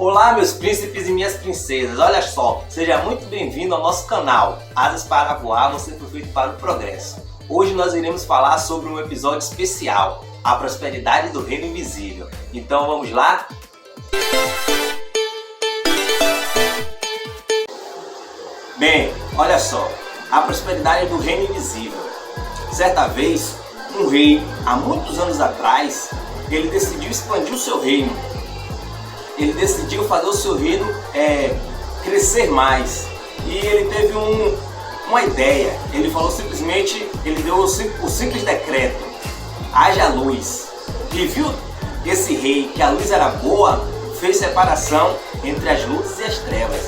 Olá, meus príncipes e minhas princesas, olha só, seja muito bem-vindo ao nosso canal Asas para Voar, você foi feito para o progresso. Hoje nós iremos falar sobre um episódio especial, a prosperidade do reino invisível. Então vamos lá? Bem, olha só, a prosperidade do reino invisível. Certa vez, um rei, há muitos anos atrás, ele decidiu expandir o seu reino. Ele decidiu fazer o seu reino crescer mais. E ele teve uma ideia. Ele falou simplesmente, ele deu o simples decreto: haja luz. E viu esse rei que a luz era boa, fez separação entre as luzes e as trevas.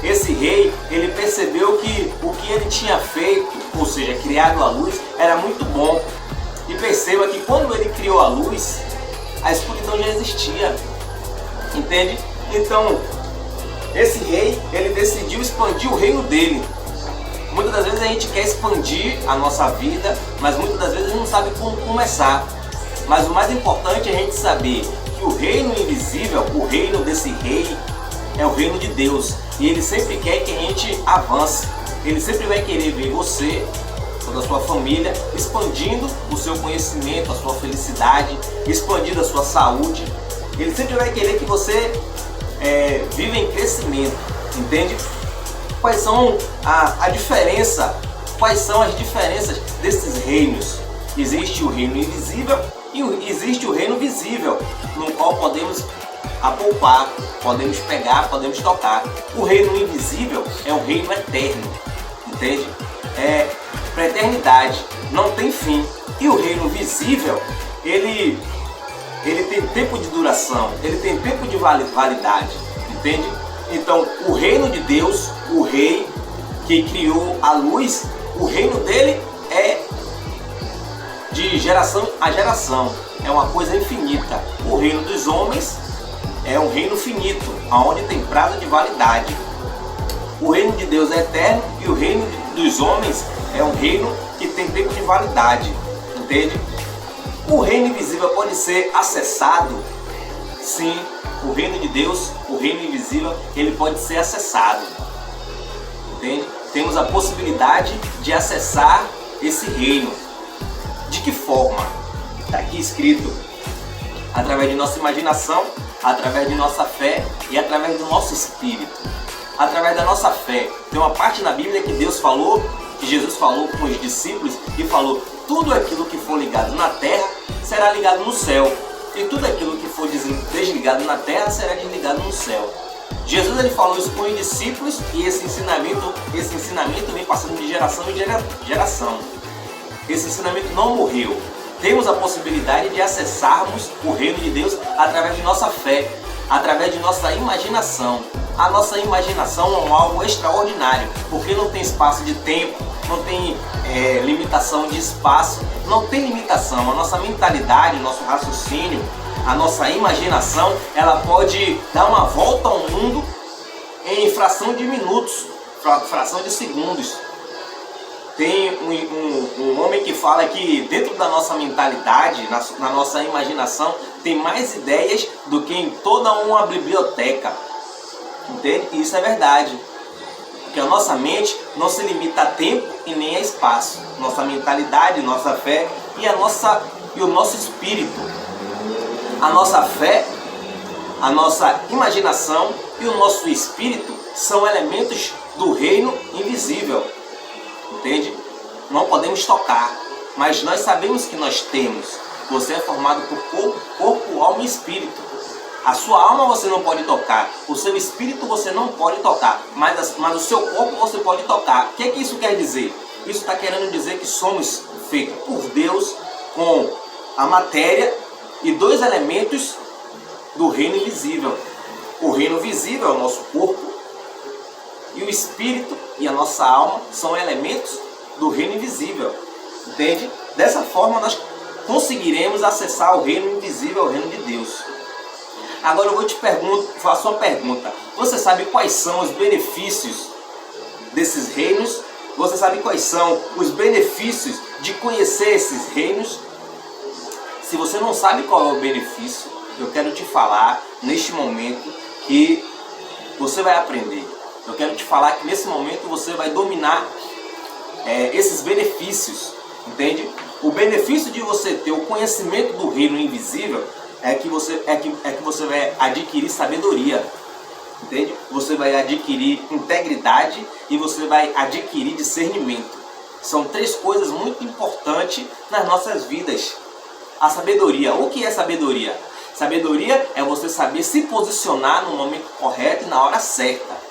Esse rei, ele percebeu que o que ele tinha feito, ou seja, criado a luz, era muito bom. E perceba que quando ele criou a luz, a escuridão já existia. Entende? Então, esse rei, ele decidiu expandir o reino dele. Muitas das vezes a gente quer expandir a nossa vida, mas muitas das vezes a gente não sabe como começar. Mas o mais importante é a gente saber que o reino invisível, o reino desse rei, é o reino de Deus. E ele sempre quer que a gente avance. Ele sempre vai querer ver você, toda a sua família, expandindo o seu conhecimento, a sua felicidade, expandindo a sua saúde. Ele sempre vai querer que você viva em crescimento, entende? Quais são a diferença? Quais são as diferenças desses reinos? Existe o reino invisível e existe o reino visível, no qual podemos apalpar, podemos pegar, podemos tocar. O reino invisível é um reino eterno, entende? É para a eternidade, não tem fim. E o reino visível, ele tem tempo de duração, ele tem tempo de validade, entende? Então, o reino de Deus, o rei que criou a luz, o reino dele é de geração a geração, é uma coisa infinita. O reino dos homens é um reino finito, onde tem prazo de validade. O reino de Deus é eterno e o reino dos homens é um reino que tem tempo de validade, entende? O reino invisível pode ser acessado? Sim, o reino de Deus, o reino invisível, ele pode ser acessado. Entende? Temos a possibilidade de acessar esse reino. De que forma? Está aqui escrito: através de nossa imaginação, através de nossa fé e através do nosso espírito. Através da nossa fé. Tem uma parte na Bíblia que Deus falou, que Jesus falou com os discípulos e falou: tudo aquilo que for ligado na terra será ligado no céu, e tudo aquilo que for desligado na terra será desligado no céu. Jesus, ele falou isso com os discípulos, e esse ensinamento vem passando de geração em geração. Esse ensinamento não morreu. Temos a possibilidade de acessarmos o reino de Deus através de nossa fé, através de nossa imaginação. A nossa imaginação é algo extraordinário, porque não tem espaço de tempo, não tem limitação de espaço, não tem limitação. A nossa mentalidade, o nosso raciocínio, a nossa imaginação, ela pode dar uma volta ao mundo em fração de minutos, fração de segundos. Tem um homem que fala que dentro da nossa mentalidade, na nossa imaginação, tem mais ideias do que em toda uma biblioteca. Entende? E isso é verdade. Porque a nossa mente não se limita a tempo e nem a espaço. Nossa mentalidade, nossa fé e o nosso espírito. A nossa fé, a nossa imaginação e o nosso espírito são elementos do reino invisível. Entende? Não podemos tocar, mas nós sabemos que nós temos. Você é formado por corpo, alma e espírito. A sua alma você não pode tocar, o seu espírito você não pode tocar, mas o seu corpo você pode tocar. O que isso quer dizer? Isso está querendo dizer que somos feitos por Deus com a matéria e dois elementos do reino invisível. O reino visível é o nosso corpo, e o espírito e a nossa alma são elementos do reino invisível. Entende? Dessa forma nós conseguiremos acessar o reino invisível, o reino de Deus. Agora eu vou te faço uma pergunta. Você sabe quais são os benefícios desses reinos? Você sabe quais são os benefícios de conhecer esses reinos? Se você não sabe qual é o benefício, eu quero te falar neste momento que você vai aprender. Eu quero te falar que nesse momento você vai dominar esses benefícios, entende? O benefício de você ter o conhecimento do reino invisível é que você vai adquirir sabedoria, entende? Você vai adquirir integridade e você vai adquirir discernimento. São três coisas muito importantes nas nossas vidas. A sabedoria. O que é sabedoria? Sabedoria é você saber se posicionar no momento correto e na hora certa.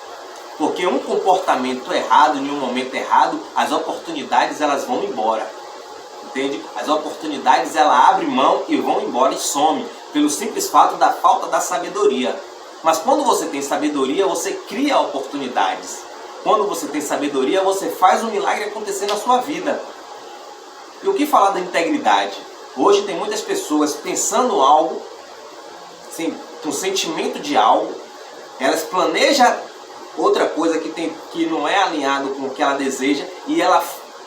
Porque um comportamento errado, em um momento errado, as oportunidades elas vão embora. Entende? As oportunidades elas abrem mão e vão embora e somem, pelo simples fato da falta da sabedoria. Mas quando você tem sabedoria, você cria oportunidades. Quando você tem sabedoria, você faz um milagre acontecer na sua vida. E o que falar da integridade? Hoje tem muitas pessoas pensando algo, sim, com sentimento de algo, elas planejam outra coisa que não é alinhado com o que ela deseja e ela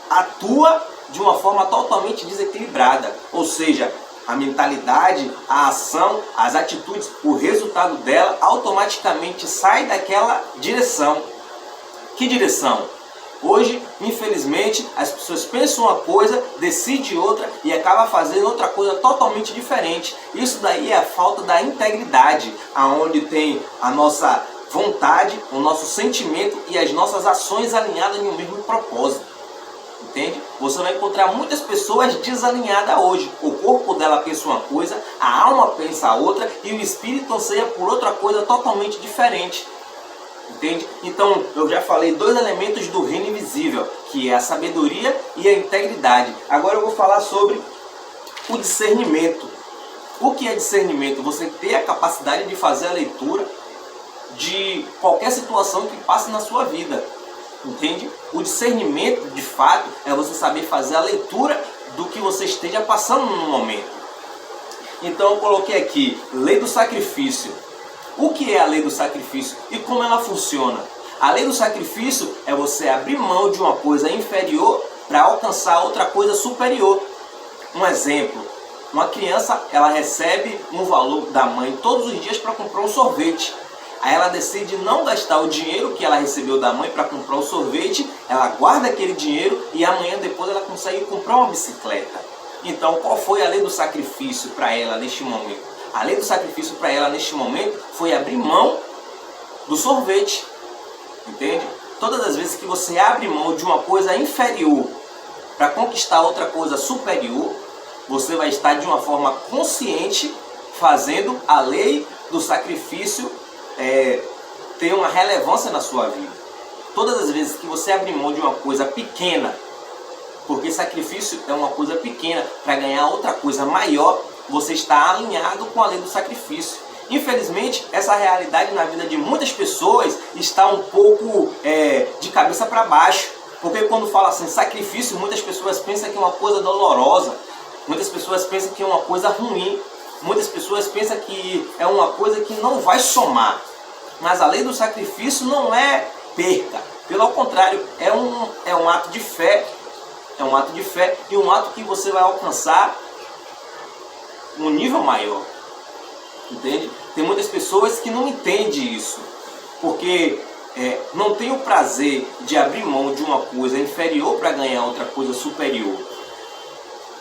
atua de uma forma totalmente desequilibrada. Ou seja, a mentalidade, a ação, as atitudes, o resultado dela automaticamente sai daquela direção. Que direção? Hoje, infelizmente, as pessoas pensam uma coisa, decidem outra e acabam fazendo outra coisa totalmente diferente. Isso daí é a falta da integridade, aonde tem a nossa vontade, o nosso sentimento e as nossas ações alinhadas em um mesmo propósito. Entende? Você vai encontrar muitas pessoas desalinhadas hoje. O corpo dela pensa uma coisa, a alma pensa outra e o espírito anseia por outra coisa totalmente diferente. Entende? Então, eu já falei dois elementos do reino invisível, que é a sabedoria e a integridade. Agora eu vou falar sobre o discernimento. O que é discernimento? Você ter a capacidade de fazer a leitura de qualquer situação que passe na sua vida. Entende? O discernimento, de fato, é você saber fazer a leitura do que você esteja passando no momento. Então eu coloquei aqui, lei do sacrifício. O que é a lei do sacrifício e como ela funciona? A lei do sacrifício é você abrir mão de uma coisa inferior para alcançar outra coisa superior. Um exemplo, uma criança ela recebe um valor da mãe todos os dias para comprar um sorvete. Aí ela decide não gastar o dinheiro que ela recebeu da mãe para comprar o sorvete, ela guarda aquele dinheiro e amanhã depois ela consegue comprar uma bicicleta. Então qual foi a lei do sacrifício para ela neste momento? A lei do sacrifício para ela neste momento foi abrir mão do sorvete. Entende? Todas as vezes que você abre mão de uma coisa inferior para conquistar outra coisa superior, você vai estar de uma forma consciente fazendo a lei do sacrifício ter uma relevância na sua vida. Todas as vezes que você abre mão de uma coisa pequena, porque sacrifício é uma coisa pequena para ganhar outra coisa maior, você está alinhado com a lei do sacrifício. Infelizmente, essa realidade na vida de muitas pessoas está um pouco de cabeça para baixo. Porque quando fala assim, sacrifício, muitas pessoas pensam que é uma coisa dolorosa. Muitas pessoas pensam que é uma coisa ruim. Muitas pessoas pensam que é uma coisa que não vai somar. Mas a lei do sacrifício não é perca. Pelo contrário, é um ato de fé. É um ato de fé e um ato que você vai alcançar um nível maior. Entende? Tem muitas pessoas que não entendem isso. Porque não tem o prazer de abrir mão de uma coisa inferior para ganhar outra coisa superior.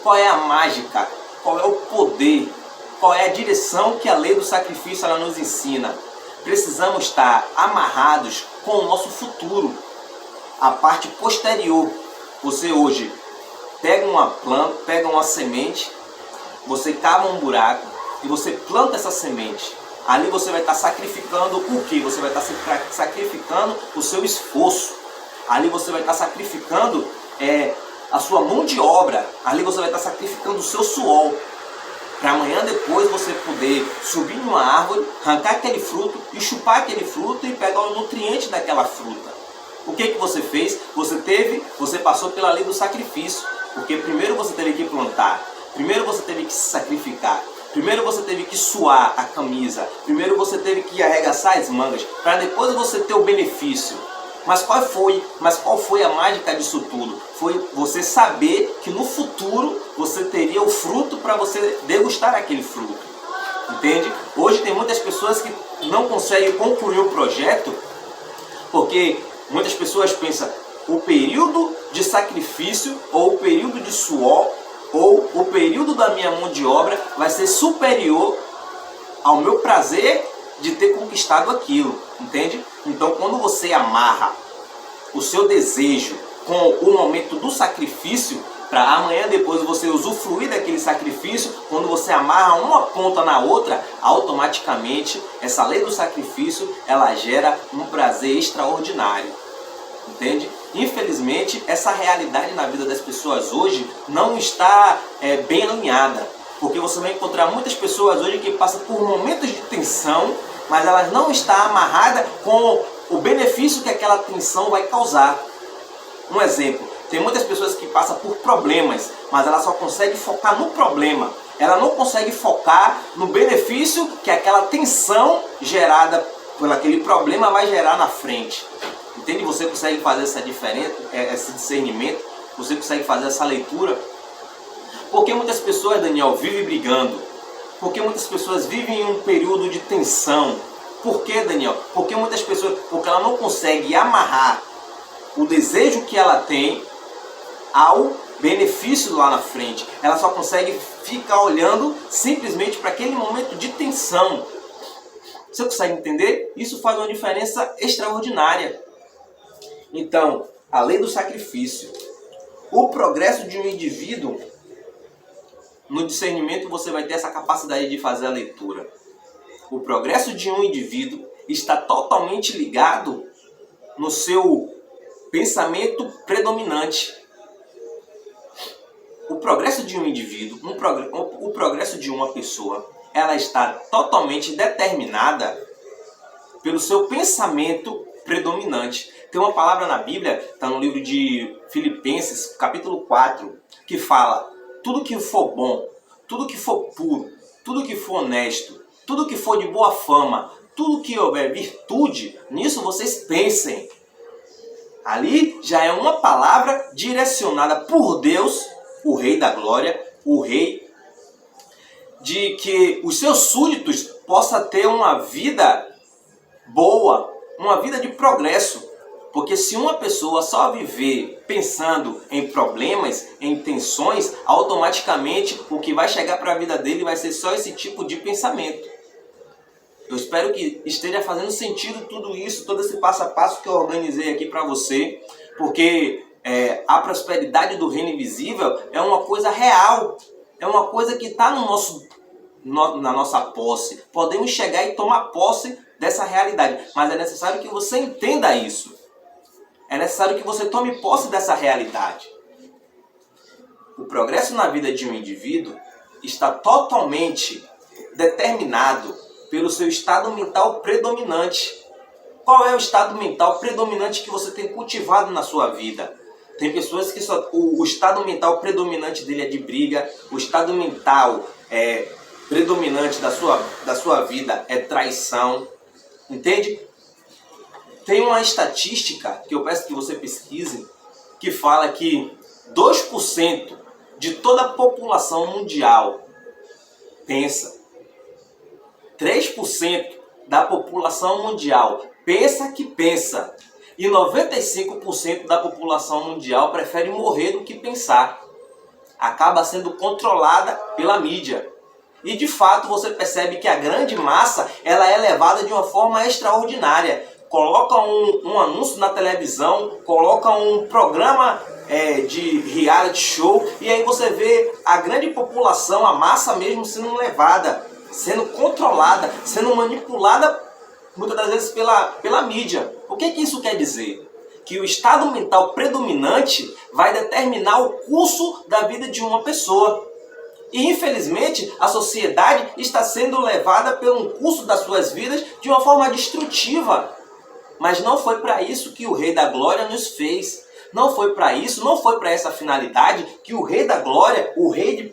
Qual é a mágica? Qual é o poder? Qual é a direção que a lei do sacrifício ela nos ensina? Precisamos estar amarrados com o nosso futuro. A parte posterior. Você hoje pega uma planta, pega uma semente, você cava um buraco e você planta essa semente. Ali você vai estar sacrificando o quê? Você vai estar sacrificando o seu esforço. Ali você vai estar sacrificando a sua mão de obra. Ali você vai estar sacrificando o seu suor. Para amanhã depois você poder subir numa árvore, arrancar aquele fruto e chupar aquele fruto e pegar o nutriente daquela fruta. O que você fez? Você passou pela lei do sacrifício. Porque primeiro você teve que plantar. Primeiro você teve que se sacrificar. Primeiro você teve que suar a camisa. Primeiro você teve que arregaçar as mangas. Para depois você ter o benefício. Mas qual foi a mágica disso tudo? Foi você saber que no futuro você teria o fruto para você degustar aquele fruto. Entende? Hoje tem muitas pessoas que não consegue concluir o projeto, porque muitas pessoas pensam o período de sacrifício ou o período de suor ou o período da minha mão de obra vai ser superior ao meu prazer de ter conquistado aquilo, entende? Então, quando você amarra o seu desejo com o momento do sacrifício, para amanhã depois você usufruir daquele sacrifício, quando você amarra uma ponta na outra, automaticamente essa lei do sacrifício, ela gera um prazer extraordinário, entende? Infelizmente, essa realidade na vida das pessoas hoje não está bem alinhada, porque você vai encontrar muitas pessoas hoje que passam por momentos de tensão, mas elas não estão amarradas com o benefício que aquela tensão vai causar. Um exemplo, tem muitas pessoas que passam por problemas, mas ela só consegue focar no problema. Ela não consegue focar no benefício que aquela tensão gerada por aquele problema vai gerar na frente. Entende? Você consegue fazer essa diferença, esse discernimento, você consegue fazer essa leitura. Porque muitas pessoas, Daniel, vivem brigando. Porque muitas pessoas vivem em um período de tensão. Por que, Daniel? Porque muitas pessoas, porque ela não consegue amarrar o desejo que ela tem ao benefício lá na frente. Ela só consegue ficar olhando simplesmente para aquele momento de tensão. Você consegue entender? Isso faz uma diferença extraordinária. Então, a lei do sacrifício. O progresso de um indivíduo, no discernimento você vai ter essa capacidade de fazer a leitura. O progresso de um indivíduo está totalmente ligado no seu pensamento predominante. O progresso de um indivíduo, o progresso de uma pessoa, ela está totalmente determinada pelo seu pensamento predominante. Tem uma palavra na Bíblia, está no livro de Filipenses, capítulo 4, que fala: tudo que for bom, tudo que for puro, tudo que for honesto, tudo que for de boa fama, tudo que houver virtude, nisso vocês pensem. Ali já é uma palavra direcionada por Deus, o Rei da Glória, o Rei, de que os seus súditos possam ter uma vida boa, uma vida de progresso. Porque se uma pessoa só viver pensando em problemas, em tensões, automaticamente o que vai chegar para a vida dele vai ser só esse tipo de pensamento. Eu espero que esteja fazendo sentido tudo isso, todo esse passo a passo que eu organizei aqui para você, porque a prosperidade do reino invisível é uma coisa real, é uma coisa que está na nossa posse. Podemos chegar e tomar posse dessa realidade, mas é necessário que você entenda isso. É necessário que você tome posse dessa realidade. O progresso na vida de um indivíduo está totalmente determinado pelo seu estado mental predominante. Qual é o estado mental predominante que você tem cultivado na sua vida? Tem pessoas que o estado mental predominante dele é de briga, o estado mental predominante da sua vida é traição. Entende? Tem uma estatística que eu peço que você pesquise, que fala que 2% de toda a população mundial pensa. 3% da população mundial pensa que pensa. E 95% da população mundial prefere morrer do que pensar. Acaba sendo controlada pela mídia. E de fato você percebe que a grande massa ela é levada de uma forma extraordinária. Coloca um anúncio na televisão, coloca um programa de reality show, e aí você vê a grande população, a massa mesmo sendo levada, sendo controlada, sendo manipulada muitas das vezes pela mídia. O que isso quer dizer? Que o estado mental predominante vai determinar o curso da vida de uma pessoa. E infelizmente a sociedade está sendo levada pelo curso das suas vidas de uma forma destrutiva. Mas não foi para isso que o Rei da Glória nos fez. Não foi para isso, não foi para essa finalidade que o Rei da Glória, o Rei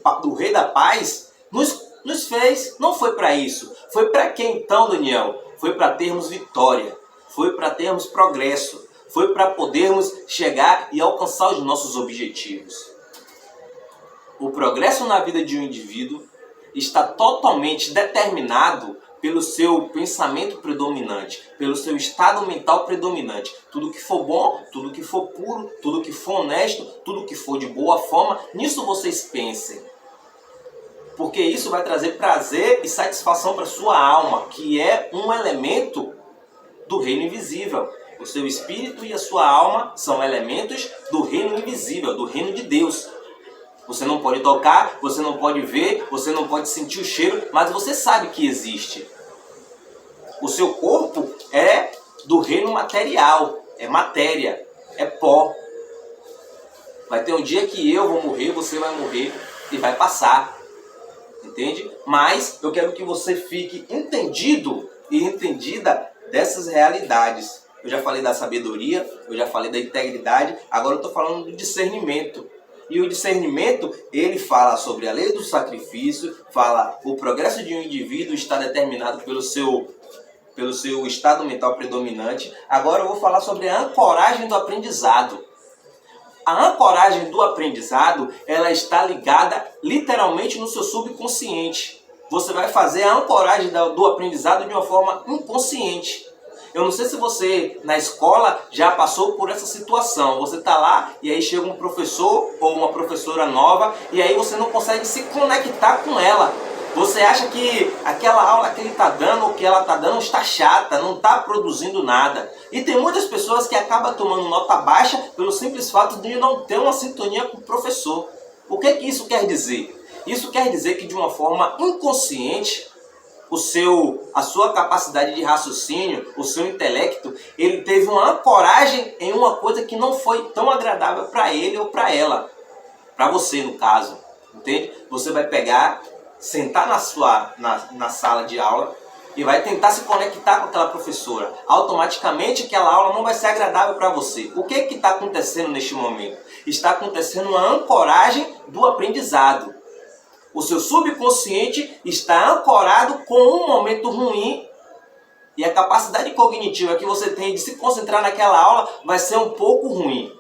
da Paz, nos fez. Não foi para isso. Foi para quê então, Daniel? Foi para termos vitória. Foi para termos progresso. Foi para podermos chegar e alcançar os nossos objetivos. O progresso na vida de um indivíduo está totalmente determinado pelo seu pensamento predominante, pelo seu estado mental predominante. Tudo que for bom, tudo que for puro, tudo que for honesto, tudo que for de boa forma, nisso vocês pensem. Porque isso vai trazer prazer e satisfação para sua alma, que é um elemento do reino invisível. O seu espírito e a sua alma são elementos do reino invisível, do reino de Deus. Você não pode tocar, você não pode ver, você não pode sentir o cheiro, mas você sabe que existe. O seu corpo é do reino material, é matéria, é pó. Vai ter um dia que eu vou morrer, você vai morrer e vai passar. Entende? Mas eu quero que você fique entendido e entendida dessas realidades. Eu já falei da sabedoria, eu já falei da integridade, agora eu estou falando do discernimento. E o discernimento, ele fala sobre a lei do sacrifício, fala o progresso de um indivíduo está determinado pelo seu estado mental predominante. Agora eu vou falar sobre a ancoragem do aprendizado. A ancoragem do aprendizado, ela está ligada literalmente no seu subconsciente. Você vai fazer a ancoragem do aprendizado de uma forma inconsciente. Eu não sei se você, na escola, já passou por essa situação. Você está lá e aí chega um professor ou uma professora nova e aí você não consegue se conectar com ela. Você acha que aquela aula que ele está dando ou que ela está dando está chata, não está produzindo nada. E tem muitas pessoas que acabam tomando nota baixa pelo simples fato de não ter uma sintonia com o professor. O que isso quer dizer? Isso quer dizer que de uma forma inconsciente, a sua capacidade de raciocínio, o seu intelecto, ele teve uma ancoragem em uma coisa que não foi tão agradável para ele ou para ela. Para você, no caso. Entende? Você vai pegar, sentar na sala de aula e vai tentar se conectar com aquela professora. Automaticamente aquela aula não vai ser agradável para você. O que está acontecendo neste momento? Está acontecendo uma ancoragem do aprendizado. O seu subconsciente está ancorado com um momento ruim e a capacidade cognitiva que você tem de se concentrar naquela aula vai ser um pouco ruim.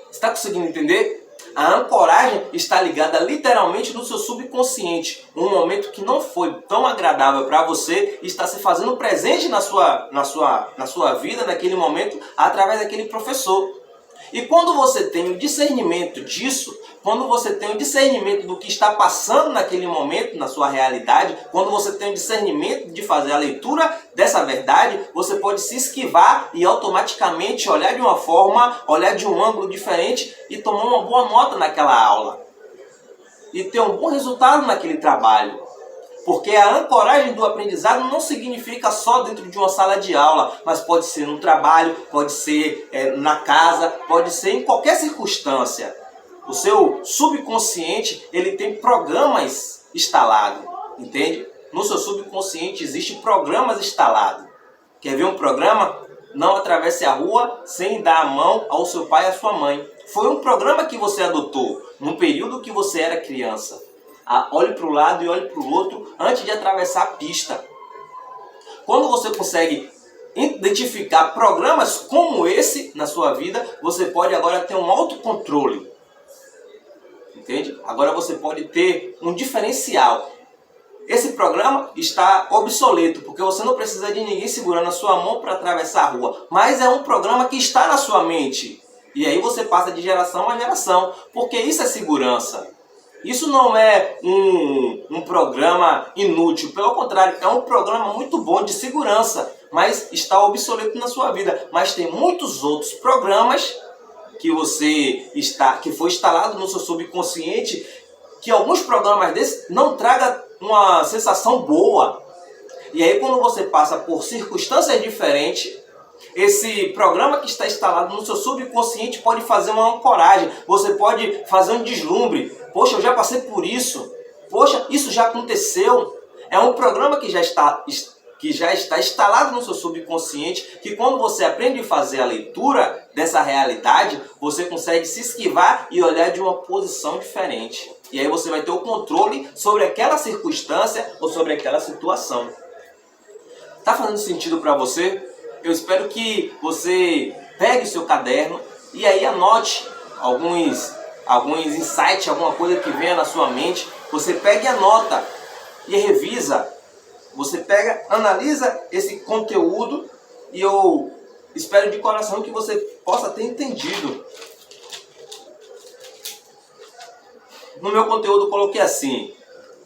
Está conseguindo entender? A ancoragem está ligada literalmente no seu subconsciente. Um momento que não foi tão agradável para você está se fazendo presente na sua vida, naquele momento, através daquele professor. E quando você tem o discernimento disso, quando você tem o discernimento do que está passando naquele momento, na sua realidade, quando você tem o discernimento de fazer a leitura dessa verdade, você pode se esquivar e automaticamente olhar de uma forma, olhar de um ângulo diferente e tomar uma boa nota naquela aula. E ter um bom resultado naquele trabalho. Porque a ancoragem do aprendizado não significa só dentro de uma sala de aula, mas pode ser no trabalho, pode ser na casa, pode ser em qualquer circunstância. O seu subconsciente, ele tem programas instalados, entende? No seu subconsciente existem programas instalados. Quer ver um programa? Não atravesse a rua sem dar a mão ao seu pai e à sua mãe. Foi um programa que você adotou no período que você era criança. Olhe para o lado e olhe para o outro antes de atravessar a pista. Quando você consegue identificar programas como esse na sua vida, você pode agora ter um autocontrole. Entende? Agora você pode ter um diferencial. Esse programa está obsoleto, porque você não precisa de ninguém segurando a sua mão para atravessar a rua. Mas é um programa que está na sua mente. E aí você passa de geração a geração, porque isso é segurança. Isso não é um programa inútil, pelo contrário, é um programa muito bom de segurança, mas está obsoleto na sua vida. Mas tem muitos outros programas que foi instalado no seu subconsciente, que alguns programas desses não tragam uma sensação boa. E aí quando você passa por circunstâncias diferentes, esse programa que está instalado no seu subconsciente pode fazer uma ancoragem. Você pode fazer um deslumbre. Poxa, eu já passei por isso. Poxa, isso já aconteceu. É um programa que já está instalado no seu subconsciente, que quando você aprende a fazer a leitura dessa realidade, você consegue se esquivar e olhar de uma posição diferente. E aí você vai ter o controle sobre aquela circunstância ou sobre aquela situação. Tá fazendo sentido para você? Eu espero que você pegue o seu caderno e aí anote alguns insights, alguma coisa que venha na sua mente. Você pegue e anota e revisa Você pega, analisa esse conteúdo e eu espero de coração que você possa ter entendido. No meu conteúdo eu coloquei assim: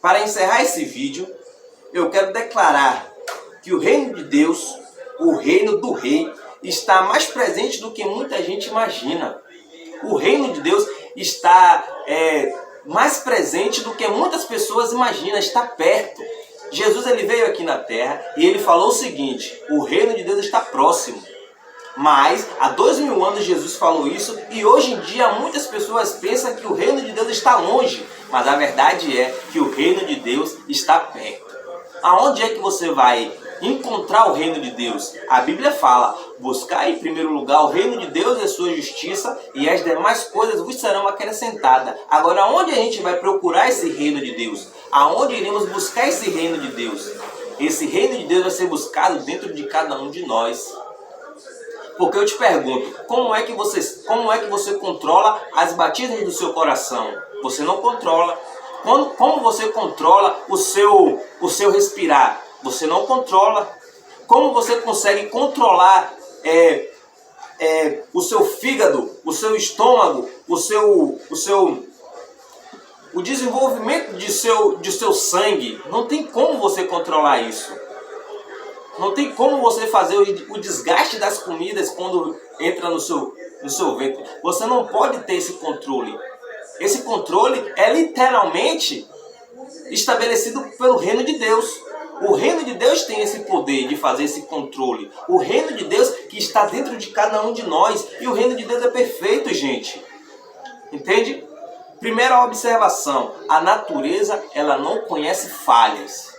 para encerrar esse vídeo, eu quero declarar que o reino de Deus, o reino do rei, está mais presente do que muita gente imagina. O reino de Deus está mais presente do que muitas pessoas imaginam, está perto. Jesus ele veio aqui na terra e ele falou o seguinte: o reino de Deus está próximo. Mas há 2000 anos Jesus falou isso e hoje em dia muitas pessoas pensam que o reino de Deus está longe. Mas a verdade é que o reino de Deus está perto. Aonde é que você vai encontrar o reino de Deus? A Bíblia fala: buscar em primeiro lugar o reino de Deus e a sua justiça, e as demais coisas vos serão acrescentadas. Agora, onde a gente vai procurar esse reino de Deus? Aonde iremos buscar esse reino de Deus? Esse reino de Deus vai ser buscado dentro de cada um de nós. Porque eu te pergunto, como é que você controla as batidas do seu coração? Você não controla. Como você controla o seu respirar? Você não controla. Como você consegue controlar o seu fígado, o seu estômago, o desenvolvimento de seu sangue? Não tem como você controlar isso. Não tem como você fazer o desgaste das comidas quando entra no seu ventre. Você não pode ter esse controle. Esse controle é literalmente estabelecido pelo reino de Deus. O reino de Deus tem esse poder de fazer esse controle. O reino de Deus que está dentro de cada um de nós. E o reino de Deus é perfeito, gente. Entende? Primeira observação: a natureza ela não conhece falhas.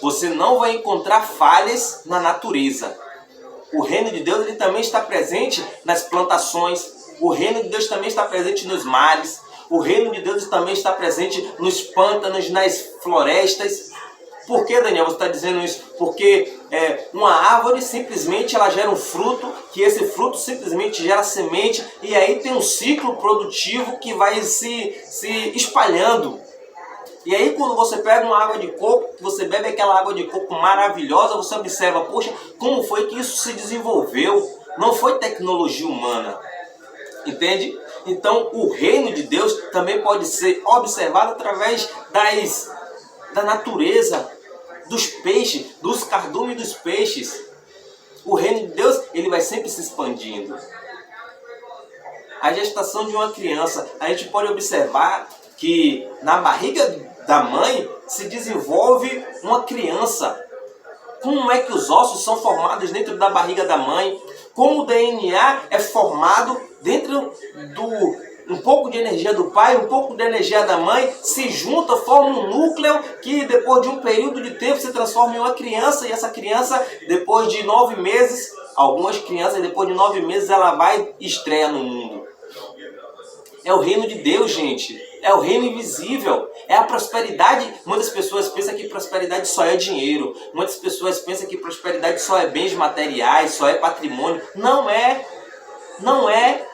Você não vai encontrar falhas na natureza. O reino de Deus ele também está presente nas plantações. O reino de Deus também está presente nos mares. O reino de Deus também está presente nos pântanos, nas florestas. Por que, Daniel, você está dizendo isso? Porque uma árvore simplesmente ela gera um fruto, que esse fruto simplesmente gera semente, e aí tem um ciclo produtivo que vai se espalhando. E aí quando você pega uma água de coco, que você bebe aquela água de coco maravilhosa, você observa, poxa, como foi que isso se desenvolveu? Não foi tecnologia humana. Entende? Então o reino de Deus também pode ser observado através da natureza, dos peixes, dos cardumes dos peixes. O reino de Deus ele vai sempre se expandindo. A gestação de uma criança, a gente pode observar que na barriga da mãe se desenvolve uma criança. Como é que os ossos são formados dentro da barriga da mãe? Como o DNA é formado dentro um pouco de energia do pai, um pouco de energia da mãe, se junta, forma um núcleo que depois de um período de tempo se transforma em uma criança, e essa criança, depois de 9 meses, algumas crianças depois de 9 meses ela vai e estreia no mundo. É o reino de Deus, gente. É o reino invisível. É a prosperidade. Muitas pessoas pensam que prosperidade só é dinheiro. Muitas pessoas pensam que prosperidade só é bens materiais, só é patrimônio. Não é. Não é.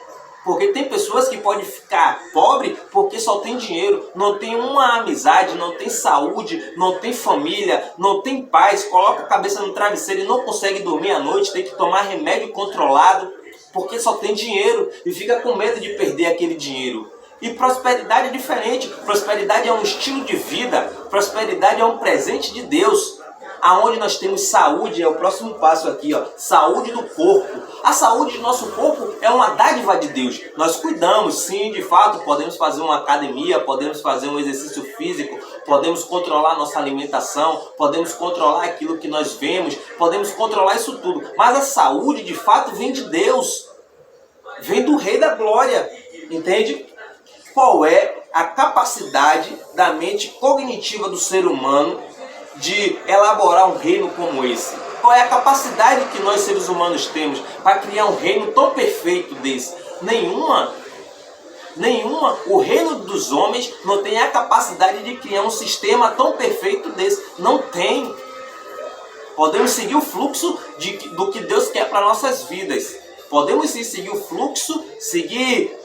Porque tem pessoas que podem ficar pobre porque só tem dinheiro. Não tem uma amizade, não tem saúde, não tem família, não tem paz. Coloca a cabeça no travesseiro e não consegue dormir à noite. Tem que tomar remédio controlado porque só tem dinheiro e fica com medo de perder aquele dinheiro. E prosperidade é diferente. Prosperidade é um estilo de vida. Prosperidade é um presente de Deus. Aonde nós temos saúde, é o próximo passo aqui, ó. Saúde do corpo. A saúde do nosso corpo é uma dádiva de Deus. Nós cuidamos, sim, de fato. Podemos fazer uma academia, podemos fazer um exercício físico, podemos controlar nossa alimentação, podemos controlar aquilo que nós vemos, podemos controlar isso tudo. Mas a saúde, de fato, vem de Deus. Vem do Rei da Glória. Entende? Qual é a capacidade da mente cognitiva do ser humano de elaborar um reino como esse? Qual é a capacidade que nós seres humanos temos para criar um reino tão perfeito desse? Nenhuma. O reino dos homens não tem a capacidade de criar um sistema tão perfeito desse. Não tem. Podemos seguir o fluxo do que Deus quer para nossas vidas. Podemos sim seguir o fluxo, seguir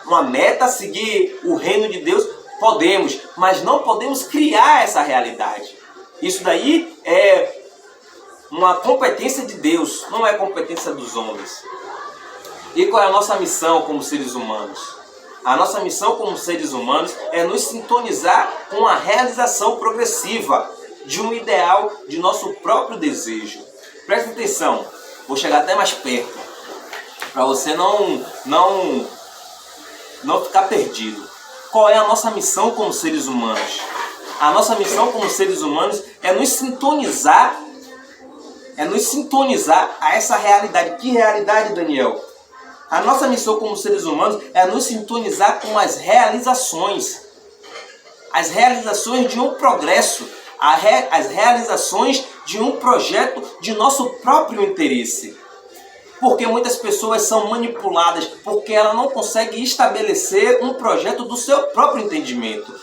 uma meta, seguir o reino de Deus. Podemos, mas não podemos criar essa realidade. Isso daí é uma competência de Deus, não é competência dos homens. E qual é a nossa missão como seres humanos? A nossa missão como seres humanos é nos sintonizar com a realização progressiva de um ideal de nosso próprio desejo. Preste atenção, vou chegar até mais perto, para você não ficar perdido. Qual é a nossa missão como seres humanos? A nossa missão como seres humanos é nos sintonizar a essa realidade. Que realidade, Daniel? A nossa missão como seres humanos é nos sintonizar com as realizações de um progresso, as realizações de um projeto de nosso próprio interesse. Porque muitas pessoas são manipuladas, porque ela não consegue estabelecer um projeto do seu próprio entendimento,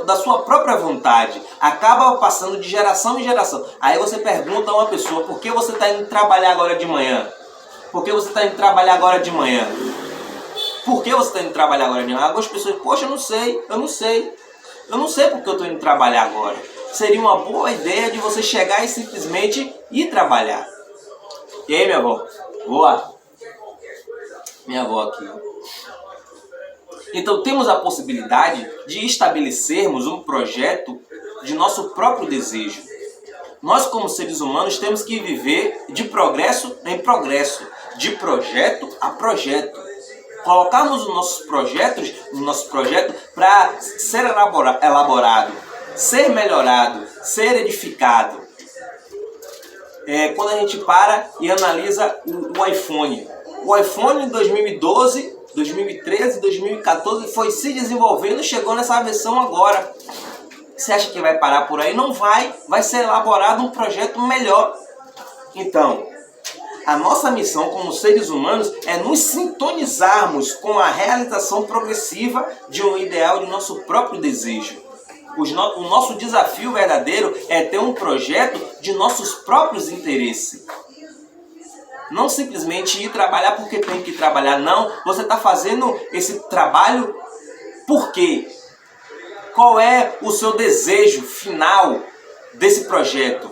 da sua própria vontade. Acaba passando de geração em geração. Aí você pergunta a uma pessoa, por que você está indo trabalhar agora de manhã? Por que você está indo trabalhar agora de manhã? Por que você está indo trabalhar agora de manhã? Algumas pessoas, poxa, eu não sei porque eu estou indo trabalhar agora. Seria uma boa ideia de você chegar e simplesmente ir trabalhar. E aí, minha avó? Boa. Minha avó aqui. Então temos a possibilidade de estabelecermos um projeto de nosso próprio desejo. Nós como seres humanos temos que viver de progresso em progresso, de projeto a projeto. Colocarmos os nossos projetos no nosso projeto para ser elaborado, ser melhorado, ser edificado. Quando a gente para e analisa o iPhone. O iPhone em 2012, 2013, 2014 foi se desenvolvendo e chegou nessa versão agora. Você acha que vai parar por aí? Não vai. Vai ser elaborado um projeto melhor. Então, a nossa missão como seres humanos é nos sintonizarmos com a realização progressiva de um ideal de nosso próprio desejo. O nosso desafio verdadeiro é ter um projeto de nossos próprios interesses. Não simplesmente ir trabalhar porque tem que trabalhar. Não, você está fazendo esse trabalho por quê? Qual é o seu desejo final desse projeto?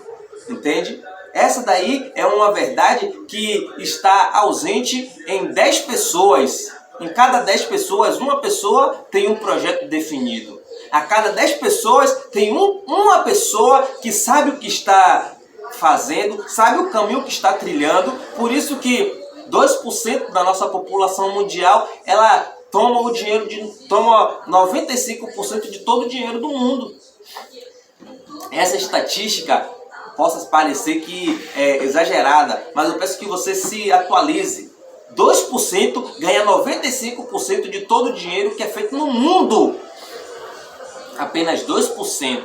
Entende? Essa daí é uma verdade que está ausente em 10 pessoas. Em cada 10 pessoas, uma pessoa tem um projeto definido. A cada 10 pessoas tem uma pessoa que sabe o que está fazendo, sabe o caminho que está trilhando. Por isso que 2% da nossa população mundial, ela toma 95% de todo o dinheiro do mundo. Essa estatística possa parecer que é exagerada, mas eu peço que você se atualize. 2% ganha 95% de todo o dinheiro que é feito no mundo. Apenas 2%.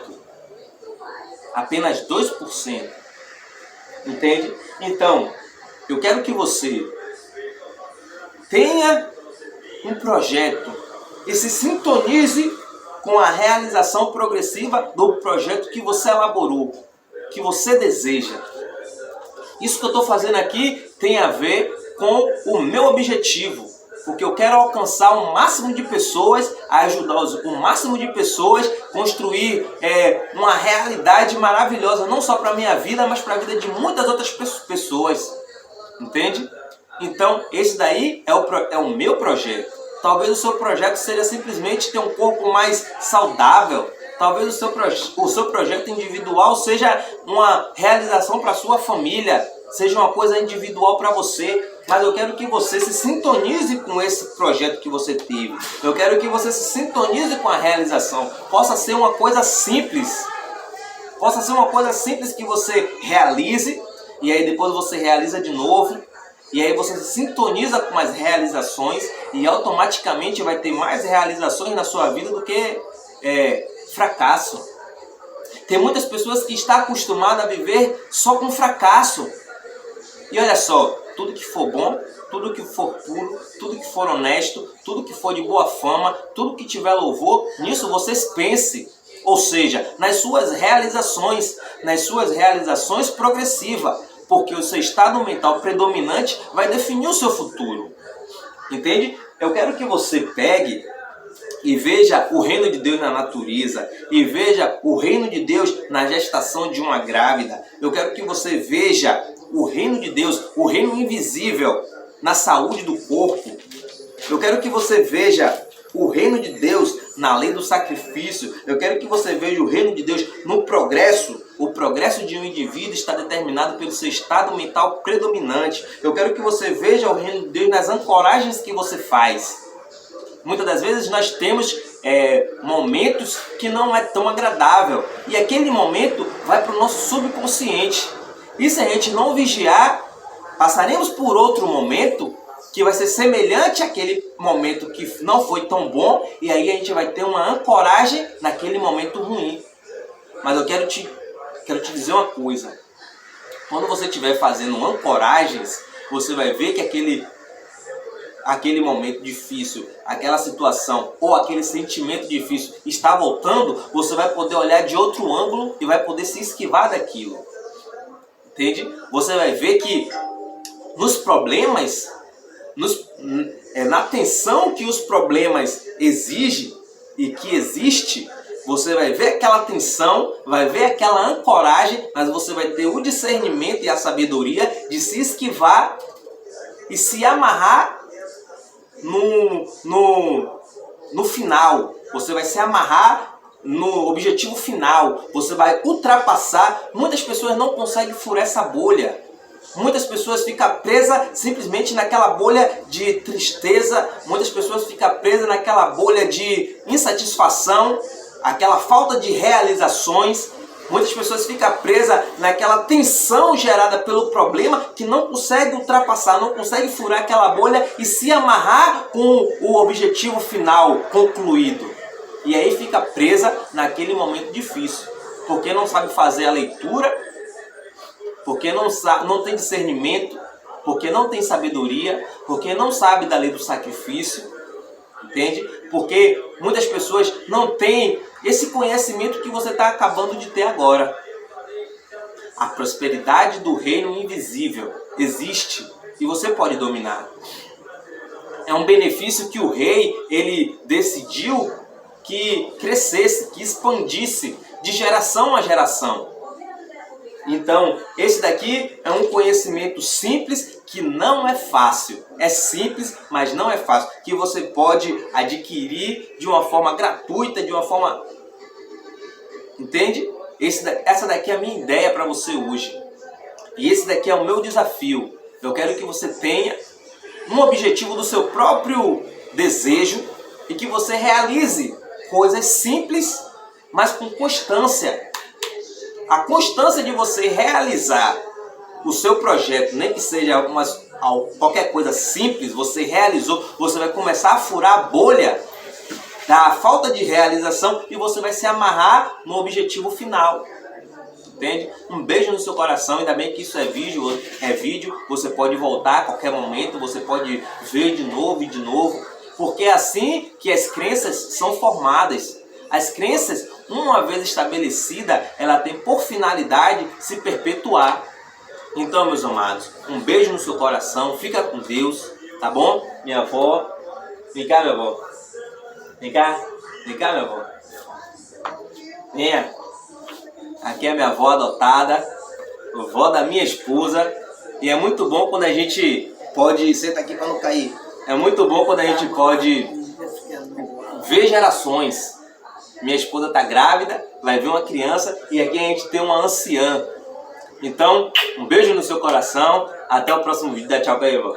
Apenas 2%. Entende? Então, eu quero que você tenha um projeto e se sintonize com a realização progressiva do projeto que você elaborou, que você deseja. Isso que eu estou fazendo aqui tem a ver com o meu objetivo, porque eu quero alcançar o máximo de pessoas, ajudar o máximo de pessoas a construir uma realidade maravilhosa, não só para a minha vida, mas para a vida de muitas outras pessoas. Entende? Então, esse daí é o meu projeto. Talvez o seu projeto seja simplesmente ter um corpo mais saudável. Talvez o seu projeto individual seja uma realização para a sua família, seja uma coisa individual para você. Mas eu quero que você se sintonize com esse projeto que você teve. Eu quero que você se sintonize com a realização. Possa ser uma coisa simples. Possa ser uma coisa simples que você realize, e aí depois você realiza de novo. E aí você se sintoniza com as realizações e automaticamente vai ter mais realizações na sua vida do que fracasso. Tem muitas pessoas que estão acostumadas a viver só com fracasso. E olha só, tudo que for bom, tudo que for puro, tudo que for honesto, tudo que for de boa fama, tudo que tiver louvor, nisso vocês pensem. Ou seja, nas suas realizações progressivas. Porque o seu estado mental predominante vai definir o seu futuro. Entende? Eu quero que você pegue e veja o reino de Deus na natureza, e veja o reino de Deus na gestação de uma grávida. Eu quero que você veja o reino de Deus, o reino invisível na saúde do corpo. Eu quero que você veja o reino de Deus na lei do sacrifício. Eu quero que você veja o reino de Deus no progresso. O progresso de um indivíduo está determinado pelo seu estado mental predominante. Eu quero que você veja o reino de Deus nas ancoragens que você faz. Muitas das vezes nós temos momentos que não é tão agradável. E aquele momento vai para o nosso subconsciente. E se a gente não vigiar, passaremos por outro momento que vai ser semelhante àquele momento que não foi tão bom. E aí a gente vai ter uma ancoragem naquele momento ruim. Mas eu quero te dizer uma coisa. Quando você estiver fazendo ancoragens, você vai ver que aquele momento difícil, aquela situação ou aquele sentimento difícil está voltando, você vai poder olhar de outro ângulo e vai poder se esquivar daquilo. Entende? Você vai ver que nos problemas, na tensão que os problemas exigem e que existe, você vai ver aquela tensão, vai ver aquela ancoragem, mas você vai ter o discernimento e a sabedoria de se esquivar e se amarrar no final. Você vai se amarrar no objetivo final. Você vai ultrapassar. Muitas pessoas não conseguem furar essa bolha. Muitas pessoas ficam presas simplesmente naquela bolha de tristeza. Muitas pessoas ficam presas naquela bolha de insatisfação, aquela falta de realizações. Muitas pessoas ficam presas naquela tensão gerada pelo problema que não consegue ultrapassar, não consegue furar aquela bolha e se amarrar com o objetivo final concluído. E aí fica presa naquele momento difícil, porque não sabe fazer a leitura, porque não tem discernimento, porque não tem sabedoria, porque não sabe da lei do sacrifício, entende? Porque muitas pessoas não têm esse conhecimento que você está acabando de ter agora. A prosperidade do reino invisível existe e você pode dominar. É um benefício que o rei ele decidiu que crescesse, que expandisse de geração a geração. Então, esse daqui é um conhecimento simples que não é fácil. É simples, mas não é fácil. Que você pode adquirir de uma forma gratuita, de uma forma... Entende? Essa daqui é a minha ideia para você hoje. E esse daqui é o meu desafio. Eu quero que você tenha um objetivo do seu próprio desejo e que você realize coisas simples, mas com constância. A constância de você realizar o seu projeto, nem que seja qualquer coisa simples, você realizou, você vai começar a furar a bolha da falta de realização e você vai se amarrar no objetivo final. Entende? Um beijo no seu coração, ainda bem que isso é vídeo, você pode voltar a qualquer momento, você pode ver de novo e de novo, porque é assim que as crenças são formadas. As crenças, uma vez estabelecida, ela tem por finalidade se perpetuar. Então, meus amados, um beijo no seu coração, fica com Deus, tá bom? Minha avó, vem cá, minha avó. Vem cá, minha avó. Venha. Aqui é a minha avó adotada, avó da minha esposa. E é muito bom quando a gente pode... Senta aqui para não cair. É muito bom quando a gente pode ver gerações. Minha esposa está grávida, vai ver uma criança e aqui a gente tem uma anciã. Então, um beijo no seu coração. Até o próximo vídeo. Dá tchau pra aí, avó.